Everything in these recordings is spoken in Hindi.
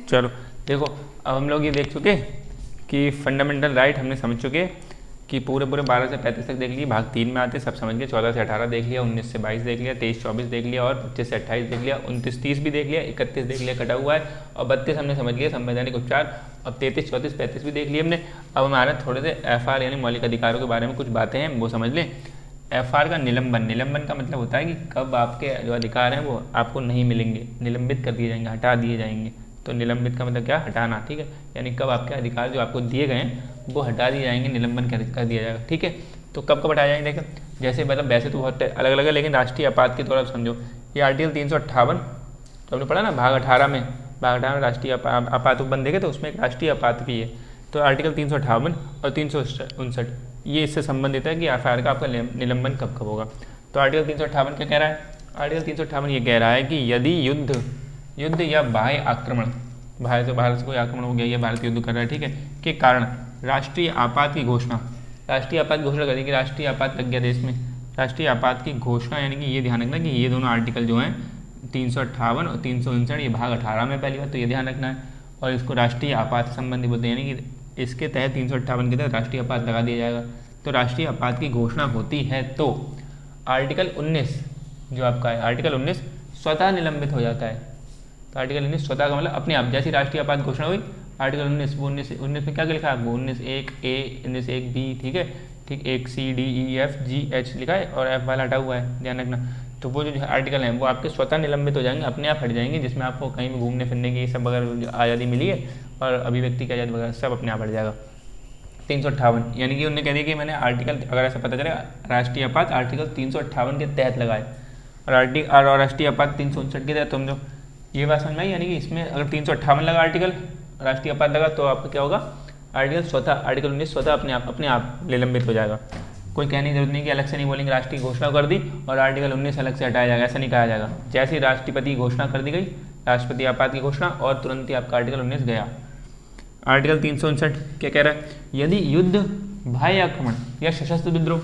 चलो देखो, अब हम लोग ये देख चुके कि फंडामेंटल राइट हमने समझ चुके कि पूरे 12 से 35 तक देख लिए, भाग 3 में आते सब समझ गए। 14 से 18 देख लिया, 19 से 22 देख लिया, 23 24 देख लिया, और 25 से 28 देख लिया, 29 30 भी देख लिया, 31 देख लिया कटा हुआ है, और 32 हमने समझ लिया संवैधानिक उपचार। अब 33 34 35 भी देख लिए हमने। अब हमारे थोड़े से FR यानी मौलिक अधिकारों के बारे में कुछ बातें हैं वो समझ लें। FR का निलंबन, निलंबन का मतलब होता है कि कब आपके जो अधिकार हैं वो आपको नहीं मिलेंगे, निलंबित कर दिए जाएंगे, हटा दिए जाएंगे। तो निलंबित का मतलब क्या, हटाना, ठीक है, यानी कब आपके अधिकार जो आपको दिए गए हैं वो हटा दिए जाएंगे, निलंबन कर दिया जाएगा, ठीक है। तो कब कब हटाए जाएंगे देखो, जैसे मतलब वैसे तो बहुत अलग अलग है, लेकिन राष्ट्रीय आपात की थोड़ा समझो। ये आर्टिकल 358 तो हमने पढ़ा ना, भाग 18 में, भाग 18 में राष्ट्रीय आपात उपबंध देखे, तो उसमें एक राष्ट्रीय आपात भी है। तो आर्टिकल 358 और 359 ये इससे संबंधित है कि FIR का आपका निलंबन कब कब होगा। तो आर्टिकल 358 क्या कह रहा है, आर्टिकल 358 ये कह रहा है कि यदि युद्ध या बाह्य आक्रमण, भारत से कोई आक्रमण हो गया या भारत युद्ध कर रहा है, ठीक है, के कारण राष्ट्रीय आपात की घोषणा, राष्ट्रीय आपात घोषणा कर दी कि राष्ट्रीय आपात लग गया देश में, राष्ट्रीय आपात की घोषणा, यानी कि ये ध्यान रखना कि ये दोनों आर्टिकल जो हैं 358 और 359 ये भाग 18 में पहली बात तो ये ध्यान रखना है, और इसको राष्ट्रीय आपात संबंधी बोलते हैं, यानी कि इसके तहत 358 के तहत राष्ट्रीय आपात लगा दिया जाएगा। तो राष्ट्रीय आपात की घोषणा होती है तो आर्टिकल 19 जो आपका है, आर्टिकल 19 स्वतः निलंबित हो जाता है। तो आर्टिकल 19 स्वतः का मतलब अपने आप, जैसी राष्ट्रीय आपात घोषणा हुई आर्टिकल 19 वो 19 में क्या लिखा है, वो 19(1)(a), 19(1)(b), ठीक है, ठीक, 1(c)(d)(e)(f)(g)(h) लिखा है और F वाला हटा हुआ है, ध्यान रखना। तो वो जो आर्टिकल हैं वो आपके स्वतः निलंबित हो जाएंगे, अपने आप हट जाएंगे, जिसमें आपको कहीं भी घूमने फिरने की सब अगर आज़ादी मिली है और अभिव्यक्ति की आज़ादी वगैरह सब अपने आप हट जाएगा। 358 यानी कि उन्होंने कह दिया कि मैंने आर्टिकल, अगर ऐसा पता चलेगा राष्ट्रीय आपात आर्टिकल 358 के तहत लगाए और राष्ट्रीय आपात 359 के तहत, समझो ये बात समझ में आई। यानी कि इसमें अगर 358 लगा आर्टिकल, राष्ट्रीय आपात लगा, तो आपका क्या होगा, आर्टिकल स्वतः, आर्टिकल 19 स्वतः अपने आप निलंबित हो जाएगा। कोई कहने की जरूरत नहीं कि अलग से नहीं बोलेंगे राष्ट्रीय घोषणा कर दी और आर्टिकल 19 अलग से हटाया जाएगा, ऐसा नहीं कहा जाएगा। जैसे ही राष्ट्रपति की घोषणा कर दी गई, राष्ट्रपति आपात की घोषणा, और तुरंत ही आपका आर्टिकल 19 गया। आर्टिकल 359 क्या कह रहा है, यदि युद्ध, बाह्य आक्रमण या सशस्त्र विद्रोह,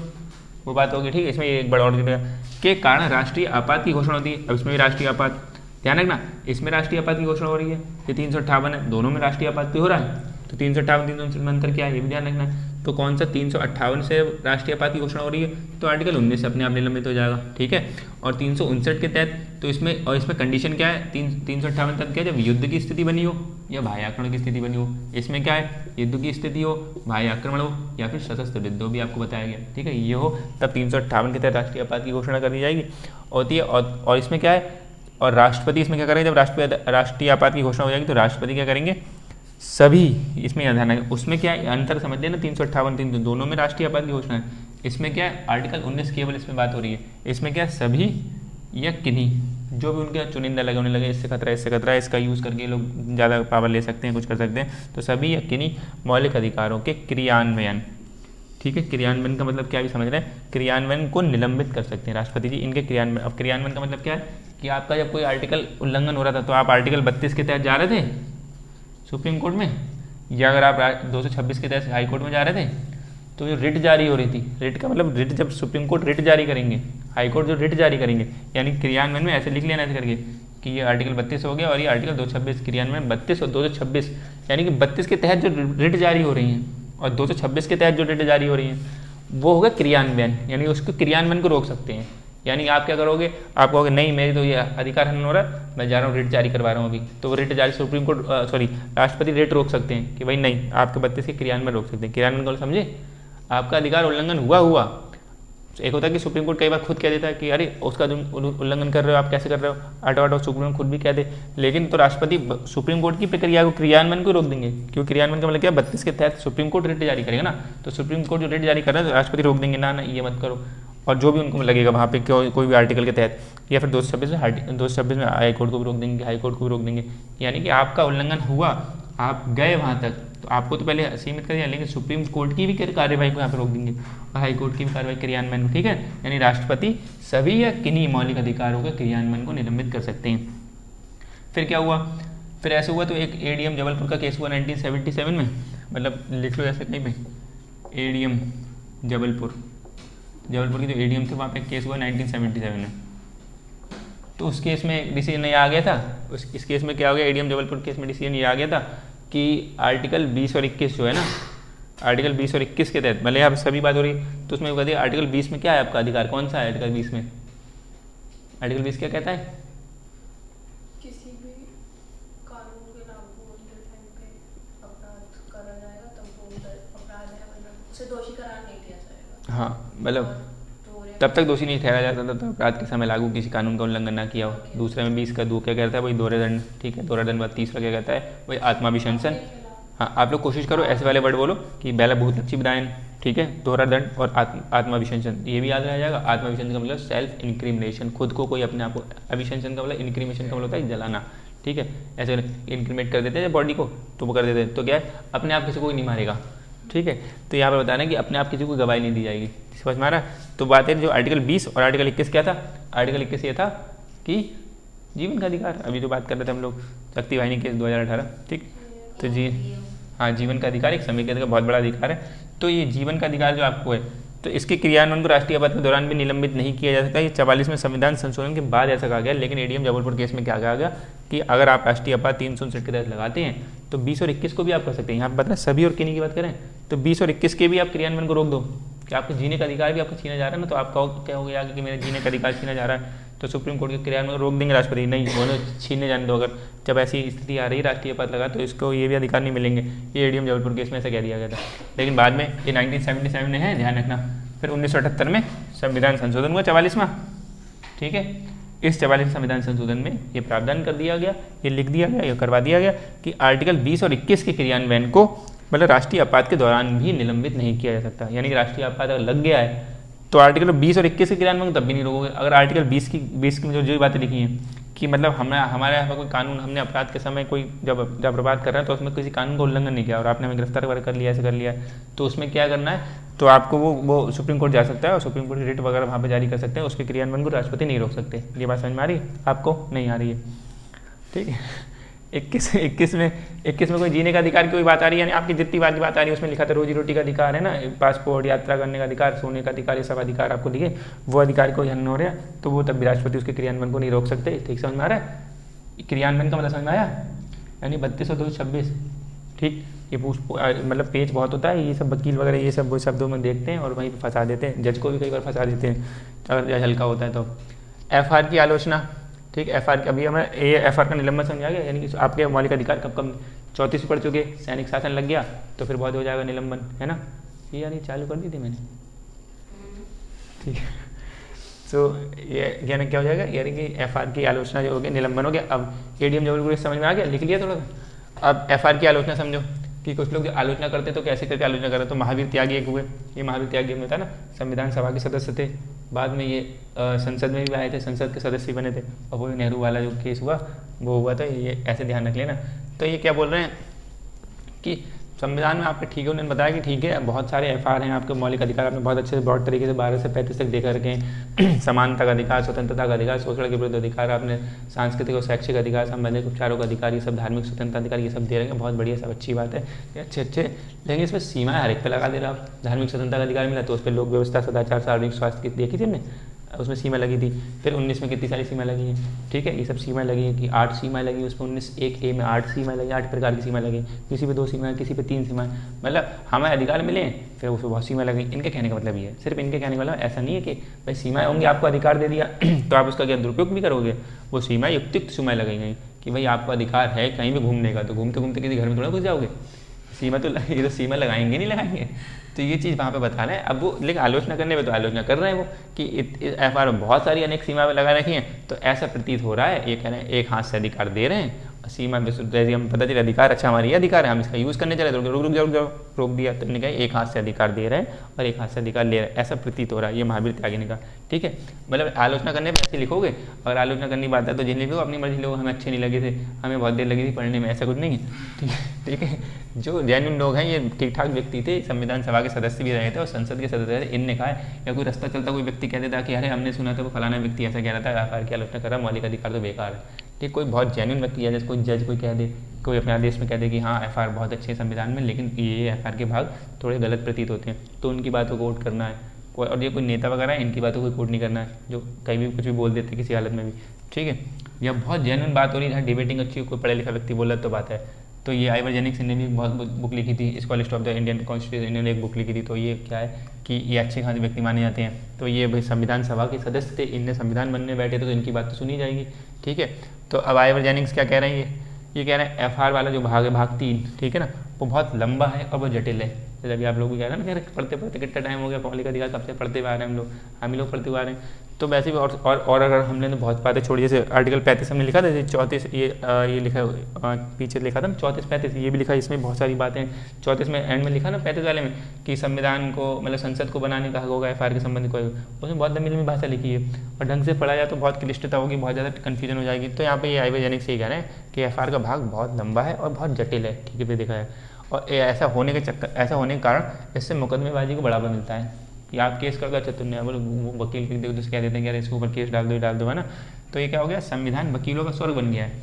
वो बात होगी, ठीक है, इसमें एक बड़ा और के कारण राष्ट्रीय आपात की घोषणा होती है। अब इसमें भी राष्ट्रीय आपात, ध्यान रखना, इसमें राष्ट्रीय आपात की घोषणा हो रही है, ये 358 है, दोनों में राष्ट्रीय आपात की हो रहा है। तो 358 359 में अंतर क्या है ये भी ध्यान रखना है। तो कौन सा 358 से राष्ट्रीय आपात की घोषणा हो रही है, तो आर्टिकल 19 से अपने आप निलंबित हो जाएगा, ठीक है। और 359 के तहत, तो इसमें कंडीशन क्या है, 358 तक क्या है, जब युद्ध की स्थिति बनी हो या बाह्य आक्रमण की स्थिति बनी हो। इसमें क्या है, युद्ध की स्थिति हो, बाह्य आक्रमण हो, या फिर सशस्त्र विद्रोह भी आपको बताया गया, ठीक है, ये हो, तब 358 के तहत राष्ट्रीय आपात की घोषणा कर दी जाएगी होती है। और इसमें क्या है, और राष्ट्रपति इसमें क्या करेंगे, जब राष्ट्रीय आपात की घोषणा हो जाएगी तो राष्ट्रपति क्या करेंगे, सभी, इसमें ध्यान है, उसमें क्या है अंतर समझ लेना, 358 3 दोनों में राष्ट्रीय आपात की घोषणा है। इसमें क्या है, आर्टिकल 19 केवल इसमें बात हो रही है, इसमें क्या है, सभी या किन्हीं, जो भी उनके चुनिंदा लगे, उन्हें लगे इससे खतरा है, इसका यूज़ करके लोग ज़्यादा पावर ले सकते हैं, कुछ कर सकते हैं, तो सभी या किन्हीं मौलिक अधिकारों के क्रियान्वयन, ठीक है, क्रियान्वयन का मतलब क्या भी समझ रहे हैं, क्रियान्वयन को निलंबित कर सकते हैं राष्ट्रपति जी इनके क्रियान्वयन। अब क्रियान्वयन का मतलब क्या है कि आपका जब कोई आर्टिकल उल्लंघन हो रहा था, तो आप आर्टिकल 32 के तहत जा रहे थे सुप्रीम कोर्ट में, या अगर आप 226 के तहत हाई कोर्ट में जा रहे थे, तो जो रिट जारी हो रही थी, रिट का मतलब रिट, जब सुप्रीम कोर्ट रिट जारी करेंगे, हाई कोर्ट जो रिट जारी करेंगे, यानी क्रियान्वयन में ऐसे लिख लेना ऐसे करके कि ये आर्टिकल 32 हो गया और ये आर्टिकल 226, क्रियान्वयन 32 और 226, यानी कि 32 के तहत जो रिट जारी हो रही हैं और 226 के तहत जो रिट जारी हो रही हैं वो होगा क्रियान्वयन, यानी उसको क्रियान्वयन को रोक सकते हैं। यानी आप क्या करोगे, आप कहोगे नहीं मेरी तो ये अधिकार हनन हो रहा है, मैं जा रहा हूँ रिट जारी करवा रहा हूँ अभी, तो वो रिट जारी सुप्रीम कोर्ट राष्ट्रपति रिट रोक सकते हैं कि भाई नहीं, आपके 32 के क्रियान्वयन रोक सकते हैं। क्रियान्वयन को समझे, आपका अधिकार उल्लंघन हुआ। एक होता है कि सुप्रीम कोर्ट कई बार खुद कह देता है कि अरे उसका जो उल्लंघन कर रहे हो आप कैसे कर रहे हो, हटो सुप्रीम कोर्ट खुद भी कह दे, लेकिन तो राष्ट्रपति सुप्रीम कोर्ट की प्रक्रिया को क्रियान्वयन को रोक देंगे, क्योंकि क्रियान्वयन का मतलब क्या, 32 के तहत सुप्रीम कोर्ट रिट जारी करेगा ना, तो सुप्रीम कोर्ट जो रिट जारी कर रहा है तो राष्ट्रपति रोक देंगे, ना ये मत करो, और जो भी उनको लगेगा वहाँ पे कोई भी आर्टिकल के तहत, या फिर 226 में हाई कोर्ट को भी रोक देंगे, हाई कोर्ट को भी रोक देंगे। यानी कि आपका उल्लंघन हुआ, आप गए वहाँ तक, तो आपको तो पहले सीमित कर दिया, लेकिन सुप्रीम कोर्ट की भी कार्यवाही को यहाँ पर रोक देंगे और हाई कोर्ट की भी कार्रवाई क्रियान्वयन, ठीक है। यानी राष्ट्रपति सभी या किन्हीं मौलिक अधिकारों के क्रियान्वयन को निलंबित कर सकते हैं। फिर क्या हुआ, फिर ऐसे हुआ तो एक ADM जबलपुर का केस हुआ 1977 में, मतलब लिख लो ऐसे कहीं पे, ADM जबलपुर की जो ADM थे वहाँ पे केस हुआ 1977 में, तो उस केस में डिसीजन ये आ गया था, इस केस में क्या हो गया, एडीएम जबलपुर केस में डिसीजन ये आ गया था कि आर्टिकल 20 और 21 जो है ना, आर्टिकल 20 और 21 के तहत भले यहाँ सभी बात हो रही है, तो उसमें कह दिया आर्टिकल 20 में क्या है आपका अधिकार, कौन सा है आर्टिकल 20 में, आर्टिकल 20 क्या कहता है, किसी भी कानून के लागू होने टाइम पे अपराध करा जाएगा तब वो अपराध है, मतलब उसे दोषी करार नहीं दिया जाएगा। हाँ मतलब तब तक दोषी नहीं ठहरा जाता तब तक अपराध के समय लागू किसी कानून का उल्लंघन ना किया हो। दूसरे में 20 का 2 क्या कहता है, वही दोहरे दंड, ठीक है, दोहरा दंड बाद तीसरा क्या कहता है, वही आत्माभिशंसन। हाँ आप लोग कोशिश करो ऐसे वाले वर्ड बोलो कि बेला भूत लक्षी विधायन, ठीक है, दोहरा दंड और आत्माभिशंसन, ये भी याद रह जाएगा। आत्माभिशंसन का मतलब सेल्फ इंक्रीमिनेशन, खुद को कोई अपने आप को, अभिशंसन का मतलब इंक्रीमेशन का मतलब होता है जलाना, ठीक है, ऐसे इंक्रीमेट कर देते हैं बॉडी को, तो वो कर देते हैं, तो क्या है अपने आप किसी को नहीं मारेगा, ठीक है। तो यहाँ पर बताना है कि अपने आप किसी को गवाही नहीं दी जाएगी, समझ में आ रहा है। तो बात है जो आर्टिकल 20 और आर्टिकल 21 क्या था, आर्टिकल 21 ये था कि जीवन का अधिकार, अभी जो बात कर रहे थे हम लोग शक्ति वाहिनी केस 2018, ठीक। तो जी हाँ, जीवन का अधिकार एक समेकित का बहुत बड़ा अधिकार है। तो ये जीवन का अधिकार जो आपको है, तो इसके क्रियान्वयन को राष्ट्रीय आपात के दौरान भी निलंबित नहीं किया जा सकता। ये 44वें संविधान संशोधन के बाद ऐसा कहा गया, लेकिन एडीएम जबलपुर केस में क्या कहा गया कि अगर आप राष्ट्रीय आपात 359 के तहत लगाते हैं तो 20 और 21 को भी आप कर सकते हैं। यहाँ पर बता सभी और किन्हीं की बात करें तो 20 और 21 के भी आप क्रियान्वयन को रोक दो कि आपको जीने का अधिकार भी आपको छीना जा रहा है ना, तो आपका क्या हो गया आगे कि मेरे जीने का अधिकार छीना जा रहा है, तो सुप्रीम कोर्ट के क्रियान्वयन रोक देंगे राष्ट्रपति, नहीं बोलो छीनने जाने दो। अगर जब ऐसी स्थिति आ रही है राष्ट्रीय आपात लगा तो इसको ये भी अधिकार नहीं मिलेंगे, ये एडीएम जबलपुर केस में ऐसा कह दिया गया था। लेकिन बाद में ये 1977 में है, ध्यान रखना। फिर 1978 में संविधान संशोधन हुआ 44वां, ठीक है। इस 44वें संविधान संशोधन में ये प्रावधान कर दिया गया, ये लिख दिया गया, ये करवा दिया गया कि आर्टिकल 20 और 21 के क्रियान्वयन को मतलब राष्ट्रीय आपात के दौरान भी निलंबित नहीं किया जा सकता। यानी कि राष्ट्रीय आपात अगर लग गया है तो आर्टिकल 20 और 21 के क्रियान्वयन तब भी नहीं रोकोगे। अगर आर्टिकल 20 की जो बातें लिखी हैं कि मतलब हमारे यहाँ पर कोई कानून, हमने अपराध के समय कोई जब अपराध कर रहा है तो उसमें किसी कानून का उल्लंघन नहीं किया और आपने हमें गिरफ्तार कर लिया, ऐसे कर लिया, तो उसमें क्या करना है, तो आपको वो सुप्रीम कोर्ट जा सकता है और सुप्रीम कोर्ट की रिट वगैरह वहाँ पर जारी कर सकते हैं, उसके क्रियान्वयन को राष्ट्रपति नहीं रोक सकते। ये बात समझ में आ रही है आपको, नहीं आ रही है, ठीक है। 21 में कोई जीने का अधिकार की कोई बात आ रही है, यानी आपकी जितनी बात आ रही है उसमें लिखा था रोजी रोटी का अधिकार है ना, पासपोर्ट, यात्रा करने का अधिकार, सोने का अधिकार, ये सब अधिकार आपको दिखे, वो अधिकार कोई हनन हो रहा है तो वो तब भी राष्ट्रपति उसके क्रियान्वयन को नहीं रोक सकते। ठीक समझ में आ रहा है, क्रियान्वयन का मतलब समझ में आया, यानी 32 और 226, ठीक। ये मतलब पेज बहुत होता है, ये सब वकील वगैरह ये सब वो शब्दों में देखते हैं और वहीं पर फंसा देते हैं, जज को भी कई बार फंसा देते हैं अगर जज हल्का होता है तो। FR की आलोचना, ठीक, FR अभी हमें FR का निलंबन समझा गया, यानी कि आपके मौलिक अधिकार कब कब 34 पढ़ चुके, सैनिक शासन लग गया तो फिर बहुत हो जाएगा निलंबन, है ना। ये यानी चालू कर दी थी मैंने, ठीक है। तो ये यानी क्या हो जाएगा, यानी कि FR की आलोचना जो हो गया, निलंबन हो गया। अब एडीएम जबलपुर समझ में आ गया, लिख लिया थोड़ा सा। अब FR की आलोचना समझो कि कुछ लोग जो आलोचना करते तो कैसे करके आलोचना कर रहे, तो महावीर त्यागी एक हुए, ये महावीर त्यागी में था ना, संविधान सभा के सदस्य थे, बाद में ये संसद में भी आए थे, संसद के सदस्य बने थे, और वो नेहरू वाला जो केस हुआ वो हुआ था, ये ऐसे ध्यान रख लेना। तो ये क्या बोल रहे हैं कि संविधान में आपके, ठीक है, उन्होंने बताया कि ठीक है बहुत सारे FR हैं, आपके मौलिक अधिकार आपने बहुत अच्छे से ब्रॉड तरीके से 12 से 35 तक देखा रखे हैं। समानता का अधिकार, स्वतंत्रता का अधिकार, शोषण के विरुद्ध अधिकार, आपने सांस्कृतिक और शैक्षिक अधिकार, संबंधित उपचारों का अधिकार, ये सब धार्मिक स्वतंत्रता अधिकार, ये सब दे रहे हैं, बहुत बढ़िया, सब अच्छी बात है, अच्छे। लेकिन इसमें सीमाएं हर एक पे लगा दे रहा आप। धार्मिक स्वतंत्रता का अधिकार मिला तो उस पर लोक व्यवस्था, सदाचार, सार्वजनिक स्वास्थ्य की देखी थी हमने, उसमें सीमा लगी थी। फिर 19 में कितनी सारी सीमा लगी हैं, ठीक है, ये सब सीमाएं लगी हैं कि 8 सीमाएं लगी, उसमें 19(1)(a) में 8 सीमाएं लगी, 8 प्रकार की सीमाएं लगी, किसी पे 2 सीमाएं, किसी पे 3 सीमाएं, मतलब हमें अधिकार मिले फिर उसमें बहुत सीमाएं लगी। इनके कहने का मतलब ये है, सिर्फ इनके कहने का मतलब ऐसा नहीं है कि भाई सीमाएं होंगी, आपको अधिकार दे दिया तो आप उसका क्या दुरुपयोग भी करोगे। वो सीमाएं युक्तियुक्त सीमाएं लगाई गई कि भाई आपको अधिकार है कहीं भी घूमने का, तो घूमते घूमते किसी घर में थोड़ा घुस जाओगे, सीमा तो ये तो सीमा लगाएंगे नहीं लगाएंगे, तो ये चीज़ वहाँ पे बता रहे हैं। अब वो लेकिन आलोचना करने में तो आलोचना कर रहे हैं वो कि FR में बहुत सारी अनेक सीमा लगा रखी हैं, तो ऐसा प्रतीत हो रहा है, ये कह रहे हैं एक हाथ से अधिकार दे रहे हैं, सीमा में हम पता चला अधिकार, अच्छा हमारा ये अधिकार है, हम इसका यूज़ करने चले तो रोक दिया, तो उन्होंने कहा एक हाथ से अधिकार दे रहे हैं और एक हाथ से अधिकार ले रहे हैं, ऐसा प्रतीत हो रहा है। ये महावीर त्यागी ने कहा, ठीक है, मतलब आलोचना करने में ऐसे लिखोगे, अगर आलोचना करनी बात है तो जिन लिखो अपनी मर्जी लोग, हमें अच्छे नहीं लगे थे, हमें बहुत देर लगी थी पढ़ने में, ऐसा कुछ नहीं है, ठीक है। जो जेन्युइन लोग हैं, ये ठीक ठाक व्यक्ति थे, संविधान सभा के सदस्य भी रहे थे और संसद के सदस्य थे, इनने कहा है, या कोई रास्ता चलता कोई व्यक्ति कह देता कि अरे हमने सुना था वो फलाना व्यक्ति ऐसा कह रहा था, FR की आलोचना कर रहा, मौलिक अधिकार तो बेकार है, ठीक। कोई बहुत जेन्युइन व्यक्ति है, जैसे कोई जज कोई कह दे, कोई अपने आदेश में कह दे कि हाँ FR बहुत अच्छे हैं संविधान में, लेकिन ये FR के भाग थोड़े गलत प्रतीत होते हैं, तो उनकी बात को कोट करना है। और ये कोई नेता वगैरह है, इनकी बातों को कोट नहीं करना है, जो कहीं भी कुछ भी बोल देते किसी हालत में भी, ठीक है। यह बहुत जेन्युइन बात हो रही है, डिबेटिंग अच्छी कोई पढ़ा लिखा व्यक्ति बोला तो बात है। तो ये आइवर जेनिक्स ने भी बहुत बुक लिखी थी, स्कॉलिस्ट ऑफ द इंडियन कॉन्स्टिट्यूशन, इन्होंने एक बुक लिखी थी। तो ये क्या है कि ये अच्छे खासे व्यक्ति माने जाते हैं। तो ये भाई संविधान सभा के सदस्य थे, इनने संविधान बनने बैठे तो इनकी बात तो सुनी जाएगी, ठीक है। तो अब आइवर जेनिक्स क्या कह रहे हैं, ये कह रहे हैं FR वाला जो भाग है, भाग 3, ठीक है ना, वो बहुत लंबा है और वो जटिल है। जैसे अभी आप लोग भी कह रहे हैं ना, पढ़ते पढ़ते कितना टाइम हो गया, मौलिक अधिकार कब से पढ़ते हुए आ रहे हैं हम ही लोग पढ़ते हुए आ रहे हैं। तो वैसे भी और अगर हमने तो बहुत बातें छोड़ी, जैसे आर्टिकल 35 हमने लिखा था, जैसे 34 ये लिखा पीछे लिखा था ना 34-35, ये भी लिखा, इसमें बहुत सारी बातें 34 में एंड में लिखा ना 35 वाले में कि संविधान को मतलब संसद को बनाने का हक होगा FR के संबंध कोई, उसमें बहुत लंबी लंबी भाषा लिखी है और ढंग से पढ़ा जाए तो बहुत क्लिष्टता होगी, बहुत ज़्यादा कन्फ्यूजन हो जाएगी। तो यहाँ पे ये आइवर जेनिक्स ये कह रहे हैं कि FR का भाग बहुत लंबा है और बहुत जटिल है, ठीक है, देखा है। और ऐसा होने के कारण इससे मुकदमेबाजी को बढ़ावा मिलता है कि आप केस कर दो, अच्छा तुमने बोलो वो वकील देखो तो कह देते हैं यार इसके ऊपर केस डाल दो, है ना। तो ये क्या हो गया, संविधान वकीलों का स्वर्ग बन गया है,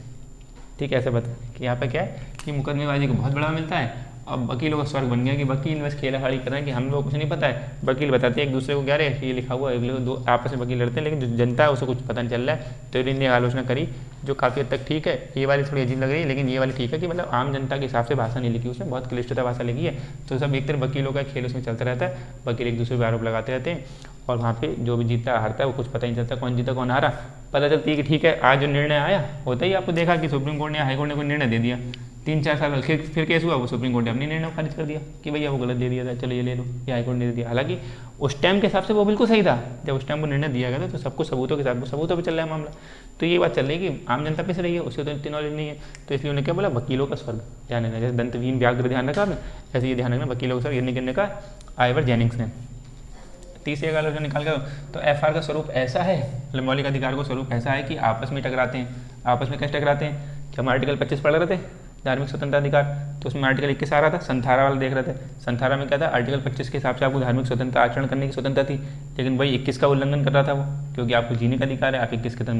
ठीक है। ऐसे बता कि यहाँ पे क्या है कि मुकदमेबाजी को बहुत बढ़ावा मिलता है। अब वकीलों का स्वर्ग बन गया कि वकील बस खेला खाड़ी कर रहे हैं कि हम लोग कुछ नहीं पता है, वकील बताते हैं एक दूसरे को, क्या रे ये लिखा हुआ है, दो आपस में वकील लड़ते हैं, लेकिन जो जनता है उसे कुछ पता नहीं चल रहा है। तो इन्होंने आलोचना करी जो काफ़ी हद तक ठीक है, ये वाली थोड़ी अजीब लग रही है, लेकिन ये वाली ठीक है कि मतलब आम जनता के हिसाब से भाषा नहीं लिखी, उसमें बहुत क्लिष्टता भाषा लिखी है। तो सब एक तरह वकीलों का खेल उसमें चलता रहता है, वकील एक दूसरे पर आरोप लगाते रहते हैं और वहाँ पे जो भी जीतता हारता है वो कुछ पता नहीं चलता, कौन जीता कौन हारा, पता चलती है कि ठीक है आज जो निर्णय आया होता ही आपको देखा कि सुप्रीम कोर्ट ने हाई कोर्ट ने कोई निर्णय दे दिया, 3-4 साल फिर केस हुआ, वो सुप्रीम कोर्ट ने अपनी निर्णय खारिज कर दिया कि भैया वो गलत दे दिया था, चलो ये ले लो, ये हाई कोर्ट ने दे दिया। हालांकि उस टाइम के हिसाब से वो बिल्कुल सही था, जब उस टाइम वो निर्णय दिया गया था तो सबको सबूतों के साथ सबूतों पर चल रहा है मामला। तो ये बात चल रही है कि आम जनता पिस रही है, उससे तो इतनी नॉलेज नहीं है, तो इसलिए उन्होंने क्या बोला, वकीलों का स्वर्ग ध्यान रखना, जैसे दंतहीन व्याघ्र ध्यान रखा आपने, ऐसे ये ध्यान रखना वकीलों का स्वर्ग, ये कहने का आइवर जेनिक्स ने। तीसरे का आलोचना निकाल कर तो FR का स्वरूप ऐसा है, मतलब मौलिक अधिकार का स्वरूप ऐसा है कि आपस में टकराते हैं। आपस में कैसे टकराते हैं, जब हम आर्टिकल 25 पढ़ रहे थे धार्मिक स्वतंत्रता अधिकार, तो उसमें आर्टिकल 21 आ रहा था, संथारा वाला देख रहे थे। संथारा में क्या था, आर्टिकल 25 के हिसाब से आपको धार्मिक स्वतंत्रता आचरण करने की स्वतंत्रता थी, लेकिन वही 21 का उल्लंघन कर रहा था वो, क्योंकि आपको जीने का अधिकार है, आप 21 के तहत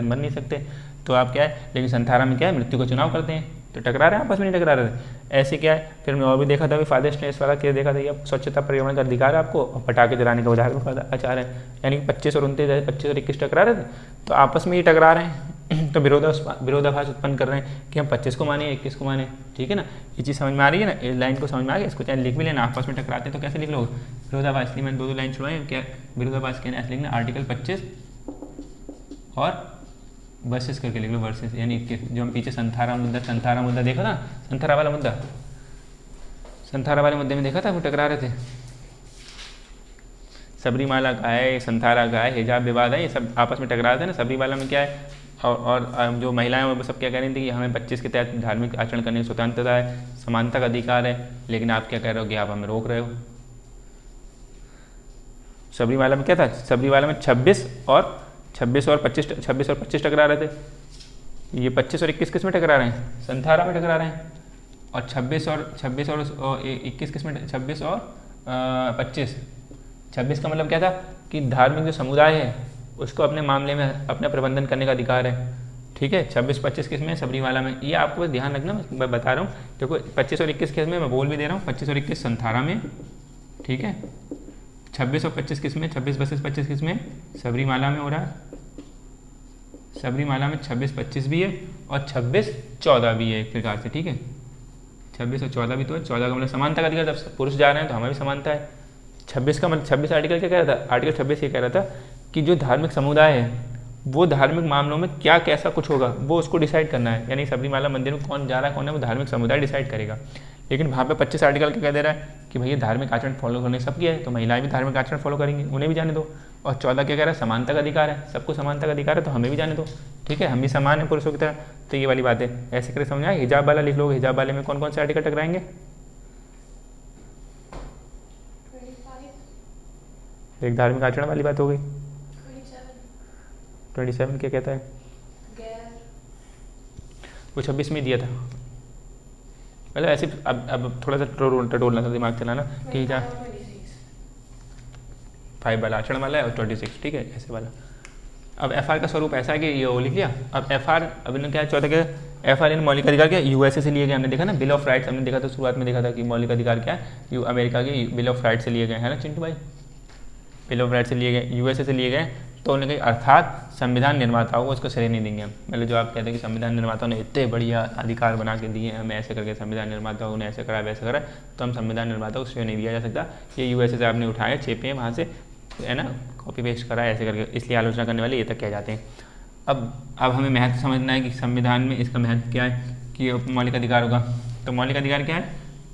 मर नहीं सकते। तो आप क्या है, लेकिन संथारा में क्या है, मृत्यु का चुनाव करते हैं, तो टकरा रहे हैं, आपस में नहीं टकरा रहे थे। ऐसे क्या है, फिर हमने और भी देखा था, फादर स्ट्रेस वाला केस देखा था, ये स्वच्छता पर्यावरण का अधिकार है आपको, और पटाखे जलाने का उदाहरण आचार है, यानी कि 25 और 29 25 और 21 टकरा रहे थे, तो आपस में ही टकरा रहे हैं तो विरोधाभास उत्पन्न कर रहे हैं कि हम 25 को माने 21 को माने, ठीक है ना। ये चीज़ समझ में आ रही है ना, इस लाइन को समझ में आ गया, इसको चाहे लिख भी लेना, आपस में टकराते हैं तो कैसे लिख लो विरोधाभास, इसलिए मैंने दो लाइन छुड़वाए, क्या विरोधाभास कहना ऐसे लिखना, आर्टिकल 25 और वर्सेस करके लिख लो, वर्सेस यानी 21, जो हम पीछे संथारा मुद्दा देखा था, संथारा वाले मुद्दे में देखा था वो टकरा रहे थे। सबरीमाला का है, संथारा का है, हिजाब विवाद है, ये सब आपस में टकरा रहे थे ना। सबरीमाला में क्या है, और जो महिलाएं वो सब क्या कह रही थी कि हमें 25 के तहत धार्मिक आचरण करने की स्वतंत्रता है, समानता का अधिकार है, लेकिन आप क्या कह रहे हो कि आप हमें रोक रहे हो। सबरीमाला में क्या था, सबरीमाला में 26 और 25 टकरा रहे थे, ये 25 और 21 किस में टकरा रहे हैं, संथारा में टकरा रहे हैं, और 26 और 21 किस में, 26 और 25। 26 का मतलब क्या था कि धार्मिक जो समुदाय है उसको अपने मामले में अपना प्रबंधन करने का अधिकार है, ठीक है। 26-25 किस में, सबरीमाला में, ये आपको ध्यान रखना, मैं बता रहा हूँ, देखो 25 और 21 किस में, मैं बोल भी दे रहा हूँ, 25 और 21 संथारा में, ठीक है। 26 और 25 किस में, 26-25 किस में, सबरीमाला में हो रहा है, सबरीमाला में 26-25 भी है और 26-14 भी है एक प्रकार से, ठीक है। 26 और 14 भी तो है, 14 का मतलब समानता का अधिकार, जब पुरुष जा रहे हैं तो हमें भी समानता है। 26 का मतलब 26 आर्टिकल क्या कह रहा था, आर्टिकल 26 ये कह रहा था कि जो धार्मिक समुदाय है वो धार्मिक मामलों में क्या कैसा कुछ होगा वो उसको डिसाइड करना है, यानी सबरीमाला मंदिर में कौन जा रहा है कौन है वो धार्मिक समुदाय डिसाइड करेगा। लेकिन वहाँ पे 25 आर्टिकल क्या कह दे रहा है कि भैया धार्मिक आचरण फॉलो करने सब किया है, तो महिलाएं भी धार्मिक आचरण फॉलो करेंगी, उन्हें भी जाने दो। और 14 क्या कह रहा है, समानता का अधिकार है, सबको समानता का अधिकार है, तो हमें भी जाने दो, ठीक है, हम भी समान है पुरुषों की तरह। तो ये वाली बात है, ऐसे करके समझ आए। हिजाब वाला लिख लो, हिजाब वाले में कौन कौन से आर्टिकल टकराएंगे, एक धार्मिक आचरण वाली बात हो गई, 27 क्या कहता है, वो 26 में दिया था, मतलब ऐसे अब थोड़ा सा टटोलना था, दिमाग चलाना, ठीक है। 5 वाला आचरण वाला है और 26, ठीक है, ऐसे वाला। अब FR का स्वरूप ऐसा है कि ये वो लिख लिया। अब FR अब इन्होंने क्या 14 के FR इन मौलिक अधिकार क्या USA से लिए गए, हमने देखा ना, बिल ऑफ राइट्स हमने देखा था, शुरुआत में देखा था कि मौलिक अधिकार क्या है, अमेरिका के बिल ऑफ राइट्स से लिए गए हैं ना चिंटू भाई, बिल ऑफ राइट्स से लिए गए, USA से लिए गए। तो उन्होंने कहा अर्थात संविधान निर्माताओं को इसको श्रेय नहीं देंगे हम। मतलब जो आप कहते हैं कि संविधान निर्माताओं ने इतने बढ़िया अधिकार बना के दिए हैं हमें, ऐसे करके संविधान निर्माताओं ने ऐसे करा वैसे करा, तो हम संविधान निर्माताओं को श्रेय नहीं दिया जा सकता, ये यूएसए से आपने उठाए छेपे हैं वहाँ से, है ना, कॉपी पेस्ट करा ऐसे करके, इसलिए आलोचना करने वाले ये तक कह जाते हैं। अब हमें महत्व समझना है कि संविधान में इसका महत्व क्या है कि मौलिक अधिकार होगा। तो मौलिक अधिकार क्या है?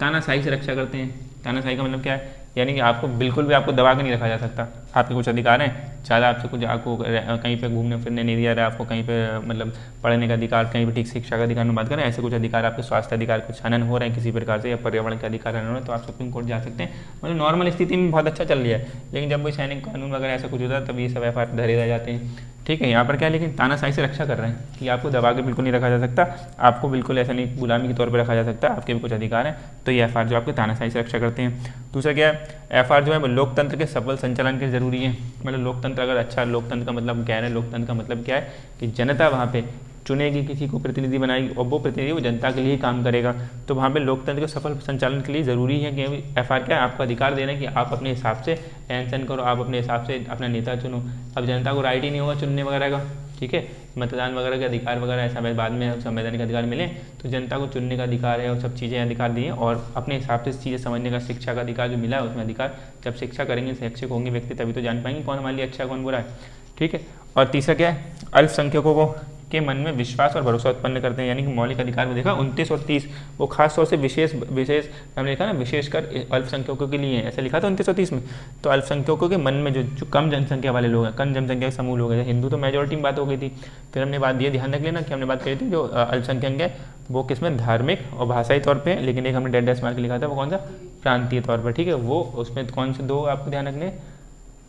तानाशाही से रक्षा करते हैं। तानाशाही का मतलब क्या है? यानी कि आपको बिल्कुल भी आपको दबा के नहीं रखा जा सकता। आपके कुछ अधिकार हैं, ज़्यादा आपसे कुछ आपको कहीं पे घूमने फिरने नहीं दिया रहा, आपको कहीं पे मतलब पढ़ने का अधिकार, कहीं पे ठीक शिक्षा का अधिकार में बात करें, ऐसे कुछ अधिकार आपके स्वास्थ्य अधिकार कुछ हनन हो रहे हैं किसी प्रकार से, या पर्यावरण के अधिकार हनन हो रहे हैं, तो आप सुप्रीम कोर्ट जा सकते हैं। मतलब नॉर्मल स्थिति में बहुत अच्छा चल रहा है, लेकिन जब कोई सैनिक कानून वगैरह ऐसा कुछ होता है तब ये सब एफ धरे रह जाते हैं। ठीक है, यहाँ पर क्या है, लेकिन तानाशाही से रक्षा कर रहे हैं कि आपको दबा के बिल्कुल नहीं रखा जा सकता, आपको बिल्कुल ऐसा नहीं गुलामी के तौर पर रखा जा सकता, आपके भी कुछ अधिकार हैं। तो ये एफ जो आपके तानाशाही से रक्षा करते हैं। दूसरा क्या है, एफ जो है लोकतंत्र के सफल संचालन के जरूरी है। मतलब लोकतंत्र अगर अच्छा, लोकतंत्र का मतलब क्या है, लोकतंत्र का मतलब क्या है कि जनता वहाँ पे चुनेगी, किसी को प्रतिनिधि बनाएगी और वो प्रतिनिधि वो जनता के लिए ही काम करेगा। तो वहाँ पे लोकतंत्र के सफल संचालन के लिए ज़रूरी है कि एफ क्या है, आपका अधिकार दे रहे हैं कि आप अपने हिसाब से एनसन करो, आप अपने हिसाब से अपना नेता चुनो। अब जनता को राइट ही नहीं होगा चुनने वगैरह का, ठीक है, मतदान वगैरह के अधिकार वगैरह ऐसा बाद में संवैधानिक अधिकार मिले, तो जनता को चुनने का अधिकार है और सब चीज़ें अधिकार दिए और अपने हिसाब से चीज़ें समझने का शिक्षा का अधिकार जो मिला है उसमें अधिकार, जब शिक्षा करेंगे, शिक्षक होंगे व्यक्ति, तभी तो जान पाएंगे कौन हमारे लिए अच्छा कौन बुरा है। ठीक है, और तीसरा क्या है, अल्पसंख्यकों को के मन में विश्वास और भरोसा उत्पन्न करते हैं। यानी कि मौलिक अधिकार में देखा 29 और 30 वो खास तौर से विशेष हमने लिखा ना, विशेषकर अल्पसंख्यकों के लिए, ऐसा लिखा था 29 और 30 में। तो अल्पसंख्यकों के मन में जो कम जनसंख्या वाले लोग हैं, कम जनसंख्या के समूह लोग हैं, हिंदू तो मेजोरिटी में बात हो गई थी, फिर हमने बात ये ध्यान रख लेना कि हमने बात करी थी जो अल्पसंख्यक है वो किसमें, धार्मिक और भाषाई तौर पर, लेकिन एक हमने डेड डैश मार के लिखा था वो कौन सा, प्रांतीय तौर पर। ठीक है, वो उसमें कौन से दो आपको ध्यान रखने,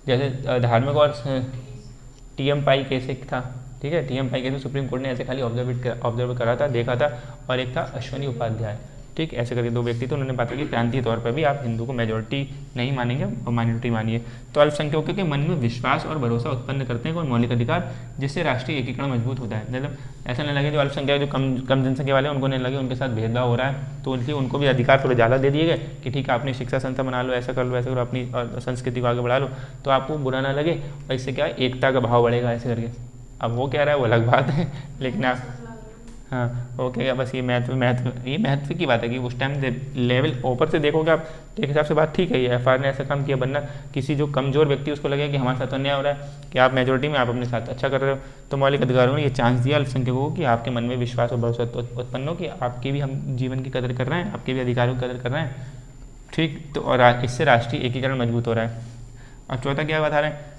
जैसे धार्मिक और टीएम पाई कैसे था, ठीक है, टीएम पाई कैसे सुप्रीम कोर्ट ने ऐसे खाली ऑब्जर्व करा था, देखा था, और एक था अश्वनी उपाध्याय। ठीक, ऐसे करके दो व्यक्ति, तो उन्होंने बात की प्रांतीय तौर पर भी आप हिंदू को मेजोरिटी नहीं मानेंगे और माइनॉरिटी मानिए। तो अल्पसंख्यकों के मन में विश्वास और भरोसा उत्पन्न करते हैं कोई मौलिक अधिकार, जिससे राष्ट्रीय एकीकरण मजबूत होता है। मतलब ऐसा नहीं लगे जो अल्पसंख्यक जो कम जनसंख्या वाले हैं उनको नहीं लगे उनके साथ भेदभाव हो रहा है, तो इसलिए उनको भी अधिकार थोड़े ज़्यादा दे दिए गए कि ठीक है अपनी शिक्षा संस्था बना लो, ऐसा कर लो, ऐसा करो, अपनी संस्कृति को आगे बढ़ा लो, तो आपको बुरा ना लगे और इससे क्या है एकता का भाव बढ़ेगा ऐसे करके। अब वो कह रहा है वो अलग बात है, लेकिन आप हाँ ओके, बस ये महत्व की बात है कि उस टाइम लेवल ऊपर से देखोगे आप तो एक हिसाब से बात ठीक है, ये एफ ने ऐसा काम किया, वरना किसी जो कमजोर व्यक्ति उसको लगे कि हमारे साथ अन्याय हो रहा है कि आप मेजोरिटी में आप अपने साथ अच्छा कर रहे हो। तो मौलिक अधिकारों ने ये चांस दिया अल्पसंख्यकों को कि आपके मन में विश्वास और भरोसा उत्पन्न हो कि आपकी भी हम जीवन की कदर कर रहे हैं, आपके भी अधिकारों की कदर कर रहे हैं। ठीक, तो और इससे राष्ट्रीय एकीकरण मजबूत हो रहा है। और चौथा क्या बता रहे हैं,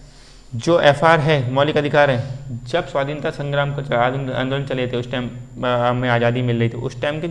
जो एफआर है मौलिक अधिकार है, जब स्वाधीनता संग्राम को आंदोलन चले थे उस टाइम हमें आज़ादी मिल रही थी, उस टाइम के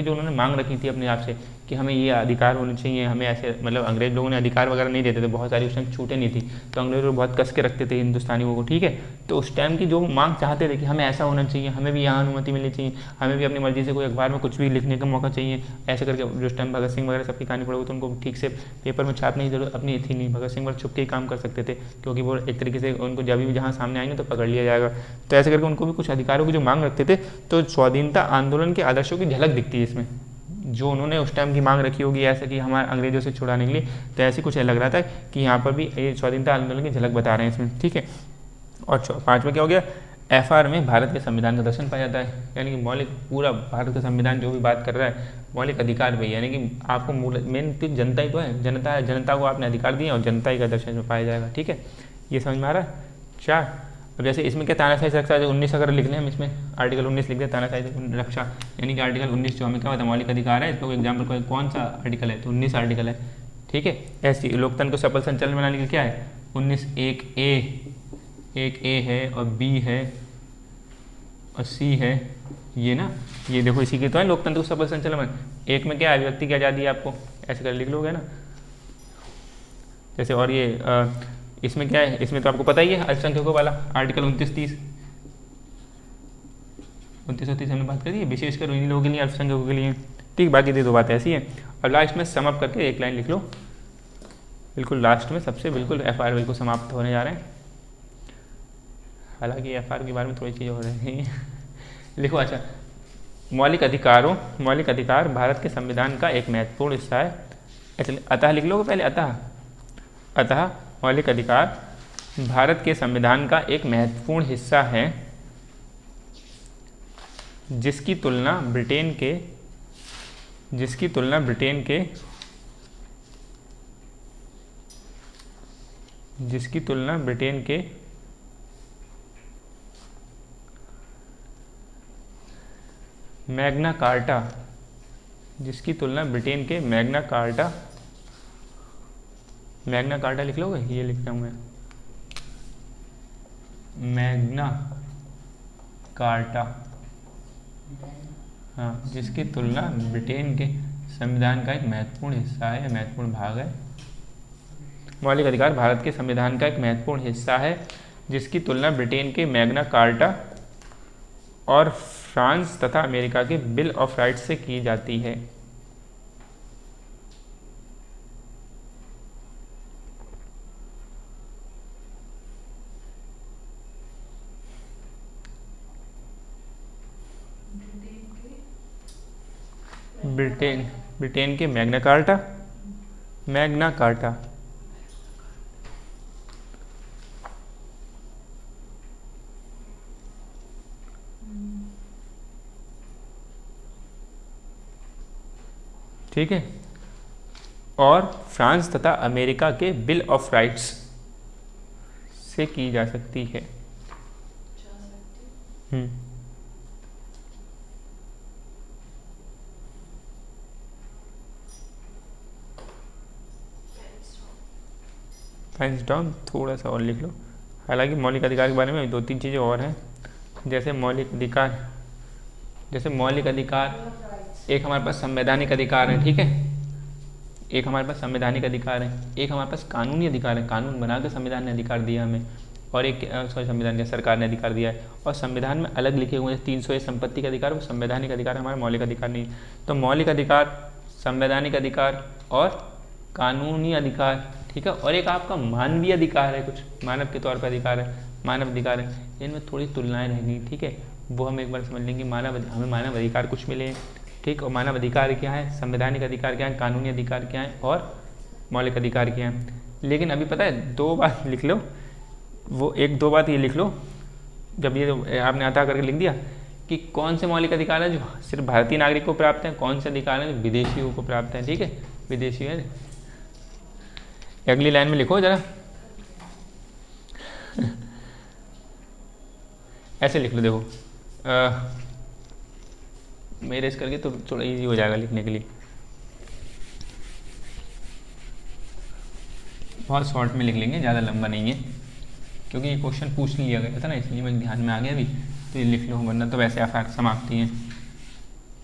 जो उन्होंने मांग रखी थी अपने आप से कि हमें ये अधिकार होने चाहिए, हमें ऐसे मतलब अंग्रेज लोगों ने अधिकार वगैरह नहीं देते थे, बहुत सारी उस टाइम छूटें नहीं थी, तो अंग्रेज लोग बहुत कस के रखते थे हिंदुस्तानियों को। ठीक है, तो उस टाइम की जो मांग चाहते थे कि हमें ऐसा होना चाहिए, हमें भी यहाँ अनुमति मिलनी चाहिए, हमें भी अपनी मर्जी से कोई अखबार में कुछ भी लिखने का मौका चाहिए, ऐसे करके उस टाइम भगत सिंह वगैरह सबकी कहानी पढ़ोगे तो उनको ठीक से पेपर में छापने की जरूरत अपनी थी नहीं, भगत सिंह वगैरह छुप के ही काम कर सकते थे क्योंकि वो एक तरीके से उनको जब भी जहाँ सामने आएंगे तो पकड़ लिया जाएगा। तो ऐसे करके उनको भी कुछ अधिकारों की जो मांग रखते थे, तो स्वाधीनता आंदोलन के आदर्शों की झलक दिखती है इसमें, जो उन्होंने उस टाइम की मांग रखी होगी ऐसा कि हमारे अंग्रेजों से छुड़ाने के लिए, तो ऐसे कुछ लग रहा था कि यहाँ पर भी स्वाधीनता आंदोलन की झलक बता रहे हैं इसमें। ठीक है, और पाँचवा क्या हो गया, एफआर में भारत के संविधान का दर्शन पाया जाता है, यानी कि मौलिक पूरा भारत का संविधान जो भी बात कर रहा है मौलिक अधिकार पे, यानी कि आपको मेन तो जनता ही तो है, जनता है, जनता को आपने अधिकार दिए और जनता ही का दर्शन में पाया जाएगा। ठीक है, ये समझ में आ रहा है। चार, अब जैसे इसमें क्या तानाशाही रक्षा है, 19 अगर लिख लें हम, इसमें आर्टिकल 19 लिख दें तानाशाही रक्षा, यानी कि आर्टिकल 19 जो हमें क्या होता है मौलिक अधिकार है, इसको एग्जाम्पल कौन सा आर्टिकल है, तो 19 आर्टिकल है। ठीक है, ऐसी लोकतंत्र को सफल संचालन बनाने के लिए क्या है 19 एक ए है और बी है और सी है, ये ना, ये देखो इसी के तो है लोकतंत्र को सफल संचालन। एक में क्या है, अभिव्यक्ति की आज़ादी, आपको ऐसे कर लिख लोगे ना जैसे, और ये इसमें क्या है, इसमें तो आपको पता ही है अल्पसंख्यकों वाला आर्टिकल 29 और 30 हमने बात करी है, विशेषकर उन्हीं लोगों के लिए, अल्पसंख्यकों के लिए। ठीक, बाकी दो बातें ऐसी हैं। और लास्ट में सम अप करके एक लाइन लिख लो, बिल्कुल लास्ट में सबसे बिल्कुल एफआर बिल्कुल समाप्त होने जा रहे हैं, हालांकि एफआर के बारे में थोड़ी चीज़ें हो रही हैं लिखो। अच्छा, मौलिक अधिकार भारत के संविधान का एक महत्वपूर्ण हिस्सा है। अतः लिख लो पहले, अतः मौलिक अधिकार भारत के संविधान का एक महत्वपूर्ण हिस्सा है जिसकी तुलना ब्रिटेन के मैग्ना कार्टा मैग्ना कार्टा लिख लोगे, ये लिख रहा हूँ मैं, मैग्ना कार्टा, हाँ, जिसकी तुलना ब्रिटेन के संविधान का एक महत्वपूर्ण हिस्सा है, महत्वपूर्ण भाग है। मौलिक अधिकार भारत के संविधान का एक महत्वपूर्ण हिस्सा है जिसकी तुलना ब्रिटेन के मैग्ना कार्टा और फ्रांस तथा अमेरिका के बिल ऑफ राइट्स से की जाती है। ब्रिटेन के मैग्ना कार्टा ठीक है, और फ्रांस तथा अमेरिका के बिल ऑफ राइट्स से की जा सकती है। फाइंस डाउन, थोड़ा सा और लिख लो। हालांकि मौलिक अधिकार के बारे में 2-3 चीज़ें और हैं, जैसे मौलिक अधिकार एक हमारे पास संवैधानिक अधिकार है, ठीक है, एक हमारे पास संवैधानिक अधिकार है, एक हमारे पास कानूनी अधिकार है, कानून बना के संविधान ने अधिकार दिया हमें, और एक संविधान के सरकार ने अधिकार दिया है, और संविधान में अलग लिखे हुए हैं 300 संपत्ति का अधिकार, वो संवैधानिक अधिकार हमारा मौलिक अधिकार नहीं। तो मौलिक अधिकार, संवैधानिक अधिकार और कानूनी अधिकार, ठीक है, और एक आपका मानवीय अधिकार है, कुछ मानव के तौर पर अधिकार है, मानव अधिकार है, इनमें थोड़ी तुलनाएं रहेंगी, ठीक है, वो हम एक बार समझ लेंगे। हमें मानव अधिकार कुछ मिले हैं, ठीक, और मानव अधिकार क्या है, संवैधानिक अधिकार क्या है, कानूनी अधिकार क्या है और मौलिक अधिकार क्या है। लेकिन अभी पता है 2 बात लिख लो, वो 1-2 बात ये लिख लो, जब ये आपने अता करके लिख दिया कि कौन से मौलिक अधिकार है जो सिर्फ भारतीय नागरिक को प्राप्त है, कौन से अधिकार है जो विदेशियों को प्राप्त है, ठीक है, विदेशी है। अगली लाइन में लिखो जरा, ऐसे लिख लो, देखो मेरे इस करके तो थोड़ा इजी हो जाएगा लिखने के लिए, बहुत शॉर्ट में लिख लेंगे, ज़्यादा लंबा नहीं है, क्योंकि ये क्वेश्चन पूछ लिया गया था ना, इसलिए मैं ध्यान में आ गया अभी, तो ये लिख लो, वरना तो वैसे आसार समाप्ति है।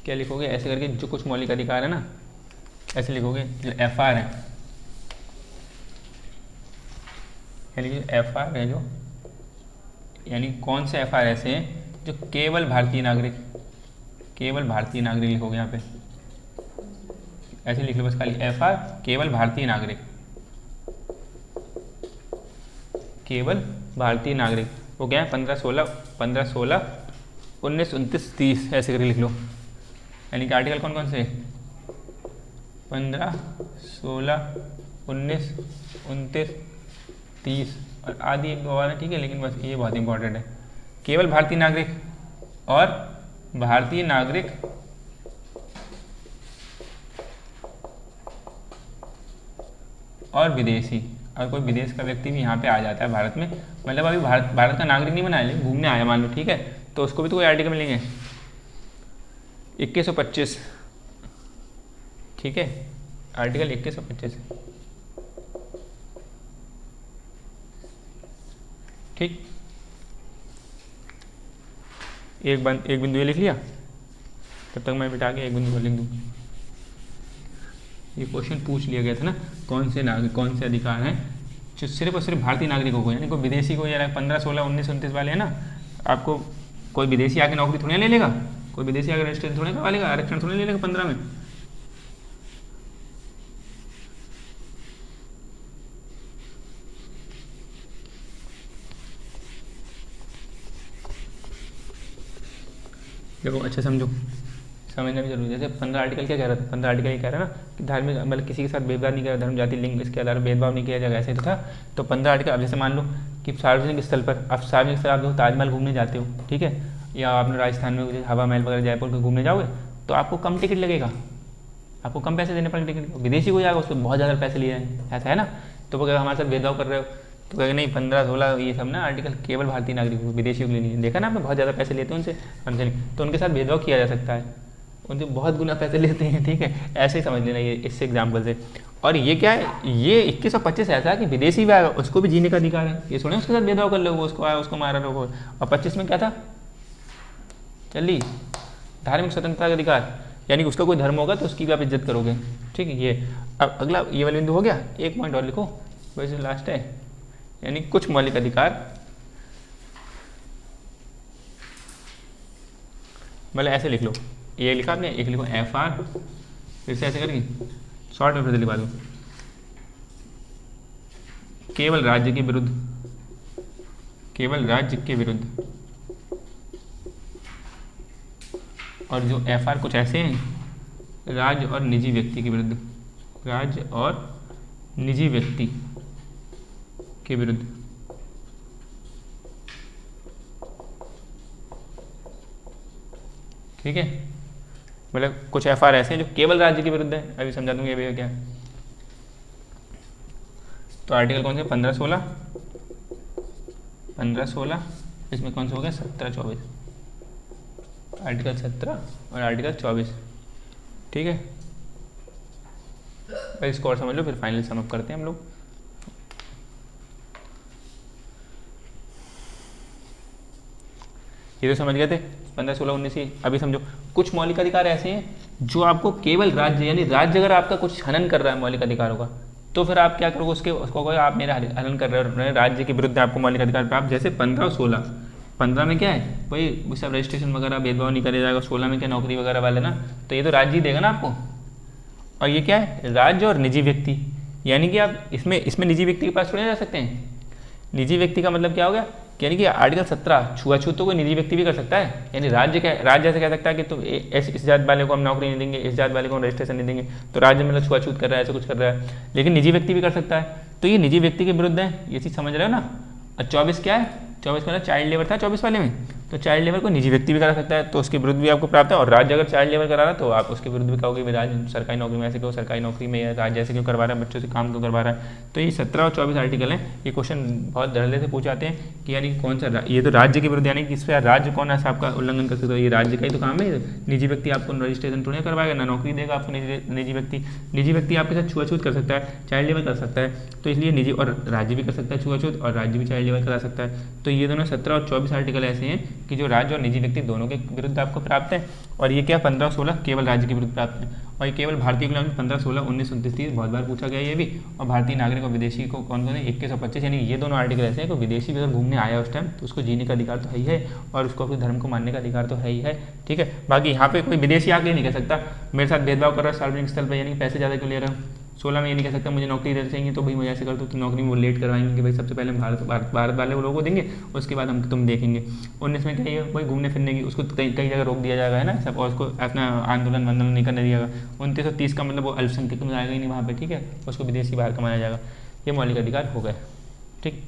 क्या लिखोगे, ऐसे करके जो कुछ मौलिक अधिकार है ना, ऐसे लिखोगे, जो FR है, यानी जो FR है, जो यानी कौन से FR ऐसे हैं जो केवल भारतीय नागरिक लिखोगे यहाँ पे, ऐसे लिख लो बस, खाली FR केवल भारतीय नागरिक, वो क्या है, 15-16, 19, 29, 30, ऐसे करके लिख लो। यानी कि आर्टिकल कौन कौन से, 15, 16, 19, 29, 30 और आदि 1-2 और है, ठीक है, लेकिन बस ये बहुत इंपॉर्टेंट है, केवल भारतीय नागरिक और भारतीय नागरिक और विदेशी, और कोई विदेश का व्यक्ति भी यहाँ पे आ जाता है भारत में, मतलब अभी भारत का नागरिक नहीं बनाया, लेकिन घूमने आया मान लो, ठीक है, तो उसको भी तो कोई आर्टिकल मिलेंगे 2125, ठीक है, आर्टिकल 2125, ठीक, एक बिंदु ये लिख लिया, तब तक मैं बिठा के एक बिंदु लिख दूँ। ये क्वेश्चन पूछ लिया गया था ना, कौन से अधिकार हैं जो सिर्फ और सिर्फ भारतीय नागरिकों को, यानी कोई विदेशी को, यानी 15, 16, 19, 29 वाले हैं ना, आपको कोई विदेशी आके नौकरी थोड़ी ले लेगा, कोई विदेशी आगे रजिस्ट्रेशन थोड़ी करवा लेगा, आरक्षण थोड़ी ले लेगा 15 में। देखो अच्छा समझना भी जरूरी है। जैसे 15 आर्टिकल क्या कह रहा था, 15 आर्टिकल ये कह रहा है ना कि धार्मिक मतलब किसी के साथ भेदभाव नहीं किया, धर्म जाति लिंग इसके आधार पर भेदभाव नहीं किया जाएगा, ऐसे तो था। तो 15 आर्टिकल, अब जैसे मान लो कि सार्वजनिक स्थल पर, आप सार्वजनिक स्थल आप जो ताजमहल घूमने जाते हो, ठीक है, या आपने राजस्थान में हवा महल वगैरह जयपुर में घूमने जाओगे तो आपको कम टिकट लगेगा, आपको कम पैसे देने पड़ेंगे टिकट। विदेशी को जाएगा उसको बहुत ज़्यादा पैसे लिए जाएंगे, ऐसा है ना। तो वो कहेगा हमारे साथ भेदभाव कर रहे हो, तो कहेगा नहीं 15-16 ये सब ना आर्टिकल केवल भारतीय नागरिकों विदेशियों के लिए नहीं है। देखा ना आपने, बहुत ज़्यादा पैसे लेते हैं उनसे, हमसे नहीं, तो उनके साथ भेदभाव किया जा सकता है, उनसे बहुत गुना पैसे लेते हैं, ठीक है, ऐसे ही समझ लेना ये इससे एग्जाम्पल से। और ये क्या है, ये 2125 ऐसा है कि विदेशी भी आएगा उसको भी जीने का अधिकार है, ये सुने उसके साथ भेदभाव कर लोगे, उसको आया उसको मारा लोगों। और 25 में क्या था, चलिए धार्मिक स्वतंत्रता का अधिकार, यानी कि उसका कोई धर्म होगा तो उसकी भी आप इज्जत करोगे, ठीक है। ये अब अगला ये वाला बिंदु हो गया, एक पॉइंट और लिखो वैसे लास्ट है, यानी कुछ मौलिक अधिकार, मतलब ऐसे लिख लो, ये लिखा आपने, एक लिखो FR, फिर से ऐसे करके शॉर्ट में फिर से लिखवा दो, केवल राज्य के विरुद्ध, केवल राज्य के विरुद्ध। और जो FR कुछ ऐसे हैं, राज्य और निजी व्यक्ति के विरुद्ध, राज्य और निजी व्यक्ति के विरुद्ध, ठीक है। मतलब कुछ FR ऐसे हैं जो केवल राज्य के विरुद्ध है, अभी समझा दूंगा भैया क्या। तो आर्टिकल कौन से, 15-16, 15-16, इसमें कौन सा हो गया 17-24, आर्टिकल 17 और आर्टिकल 24, ठीक है। भाई इसको और समझ लो, फिर फाइनल सम अप करते हैं हम लोग। ये तो समझ गए थे 15-16-19 ही। अभी समझो कुछ मौलिक अधिकार ऐसे हैं जो आपको केवल राज्य, यानी राज्य अगर आपका कुछ हनन कर रहा है मौलिक अधिकारों का, तो फिर आप क्या करोगे, उसको कहोगे आप मेरा हनन कर रहे हो, राज्य के विरुद्ध आपको मौलिक अधिकार प्राप्त। जैसे 15 और 16, 15 में क्या है, वही सब रजिस्ट्रेशन वगैरह भेदभाव नहीं किया जाएगा, 16 में क्या नौकरी वगैरह वाले ना, तो ये तो राज्य ही देगा ना आपको। और ये क्या है, राज्य और निजी व्यक्ति, यानी कि आप इसमें निजी व्यक्ति के पास छोड़े जा सकते हैं। निजी व्यक्ति का मतलब क्या हो गया, यानी कि आर्टिकल 17 छुआछूत तो कोई निजी व्यक्ति भी कर सकता है, यानी राज्य ऐसे कह सकता है कि तुम इस जात वाले को हम नौकरी नहीं देंगे, इस जात वाले को हम रजिस्ट्रेशन नहीं देंगे, तो राज्य मतलब छुआछूत कर रहा है, ऐसा कुछ कर रहा है। लेकिन निजी व्यक्ति भी कर सकता है, तो ये निजी व्यक्ति के विरुद्ध है, ये चीज़ समझ रहे हो ना। और 24 क्या है, 24 मतलब चाइल्ड लेबर था 24 वाले में, तो चाइल्ड लेबर को निजी व्यक्ति भी करा सकता है, तो उसके विरुद्ध भी आपको प्राप्त है। और राज्य अगर चाइल्ड लेबर करा रहा है तो आप उसके विरुद्ध भी कहोगे राज्य सरकारी नौकरी में ऐसे क्यों, सरकारी नौकरी में या राज्य ऐसे क्यों करवा रहा है, बच्चों से काम क्यों करवा रहा है। तो ये 17 और 24 आर्टिकल हैं। ये क्वेश्चन बहुत धड़ल्ले से पूछ आते हैं कि यानी कौन सा, ये तो राज्य के विरुद्ध, यानी कि इस पर राज्य कौन ऐसा आपका उल्लंघन कर सकता है, ये राज्य का ही तो काम है। निजी व्यक्ति आपको रजिस्ट्रेशन थोड़ी करवाएगा, ना नौकरी देगा आपको निजी व्यक्ति। निजी व्यक्ति आपके साथ छुआछूत कर सकता है, चाइल्ड लेबर कर सकता है, तो इसलिए निजी, और राज्य भी कर सकता है छुआछूत, और राज्य भी चाइल्ड लेबर करा सकता है। तो ये दोनों 17 और 24 आर्टिकल ऐसे हैं कि जो राज्य और निजी व्यक्ति दोनों के विरुद्ध आपको प्राप्त है। और ये क्या 15-16 केवल राज्य के विरुद्ध प्राप्त है। और ये केवल भारतीय गुलाम 15-16, 19-29 बहुत बार पूछा गया ये भी। और भारतीय नागरिक और विदेशी को कौन कौन है, 21 और 25, यानी ये दोनों आर्टिकल ऐसे हैं कि विदेशी भी अगर घूमने आया उस टाइम तो उसको जीने का अधिकार तो है ही है, और उसको अपने धर्म को मानने का अधिकार तो है ही है, ठीक है। बाकी यहाँ पे कोई विदेशी आके नहीं कह सकता मेरे साथ भेदभाव कर रहा है सार्वजनिक स्थल पर, यानी पैसे ज़्यादा क्यों ले रहा हूँ। 16 में ये नहीं कह सकता मुझे नौकरी देना चाहिए, तो भाई मुझे ऐसे कर दो, तो नौकरी में वो लेट करवाएंगे कि भाई सबसे पहले हम भारत वाले लोगों को देंगे, उसके बाद हम तुम देखेंगे। 19 में क्या है, वही घूमने फिरने की, उसको कई जगह रोक दिया जाएगा, है ना सब, और उसको अपना आंदोलन वांदोलन नहीं करने दिया जाएगा। 29 और 30 का मतलब वो अल्पसंख्यक में आएगा ही नहीं वहाँ पर, ठीक है, उसको विदेशी बाहर कमाया जाएगा। ये मौलिक अधिकार हो गए, ठीक।